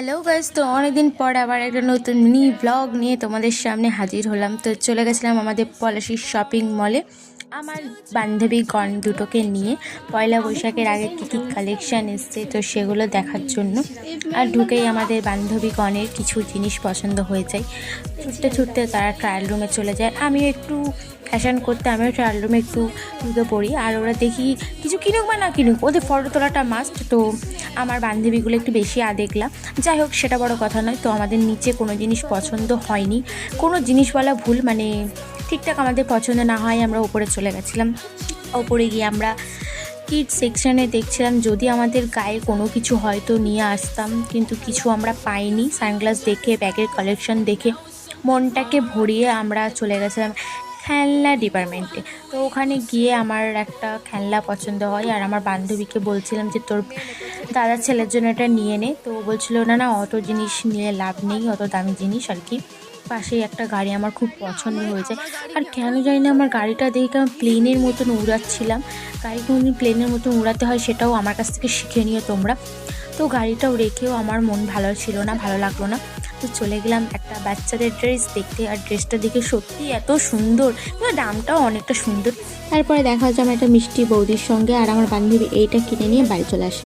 Hello guys, তো অনেকদিন পর আবার একটা নতুন মিনি ব্লগ নিয়ে তোমাদের সামনে হাজির হলাম। তো চলে গেছিলাম আমাদের পলাশির শপিং মলে আমার বান্ধবীগণ দুটোকে নিয়ে। পয়লা বৈশাখের আগে কী কী কালেকশান এসছে তো সেগুলো দেখার জন্য। আর ঢুকেই আমাদের বান্ধবীগণের কিছু জিনিস পছন্দ হয়ে যায়। ছুটতে ছুটতে তারা ট্রায়াল রুমে চলে যায়। আমিও একটু ফ্যাশন করতে আমিও ট্রায়াল রুমে একটু ঢুকে পড়ি। আর ওরা দেখি কিছু কিনুক বা না কিনুক, ওদের ফটো তোলাটা মাস্ট। তো আমার বান্ধবীগুলো একটু বেশি আবেগলা, যাই হোক সেটা বড় কথা নয়। তো আমাদের নিচে কোনো জিনিস পছন্দ হয়নি, কোনো জিনিস বলা ভুল, মানে ঠিকঠাক আমাদের পছন্দ না হয় আমরা ওপরে চলে গেছিলাম। ওপরে গিয়ে আমরা কিডস সেকশানে দেখছিলাম যদি আমাদের গায়ে কোনো কিছু হয়তো নিয়ে আসতাম, কিন্তু কিছু আমরা পাইনি। সানগ্লাস দেখে ব্যাগের কালেকশন দেখে মনটাকে ভরিয়ে আমরা চলে গেছিলাম খেলনা ডিপার্টমেন্টে। তো ওখানে গিয়ে আমার একটা খেলনা পছন্দ হয়, আর আমার বান্ধবীকে বলছিলাম যে তোর দাদার ছেলের জন্য এটা নিয়ে নে। তো বলছিল না না, অত জিনিস নিয়ে লাভ নেই, অত দামি জিনিস আর কি। পাশেই একটা গাড়ি আমার খুব পছন্দ হয়েছে, আর কেন জানি না আমার গাড়িটা দেখে আমি প্লেনের মতন উড়াচ্ছিলাম। গাড়ি কোনোদিন প্লেনের মতন উড়াতে হয় সেটাও আমার কাছ থেকে শিখে নিও তোমরা। তো গাড়িটাও রেখেও আমার মন ভালো ছিল না, ভালো লাগলো না। তো চলে গেলাম একটা বাচ্চাদের ড্রেস দেখতে, আর ড্রেসটা দেখে সত্যি এত সুন্দর, দামটাও অনেকটা সুন্দর। তারপরে দেখা হচ্ছে আমার একটা মিষ্টি বৌদির সঙ্গে, আর আমার বান্ধবী এইটা কিনে নিয়ে বাড়ি চলে আসে।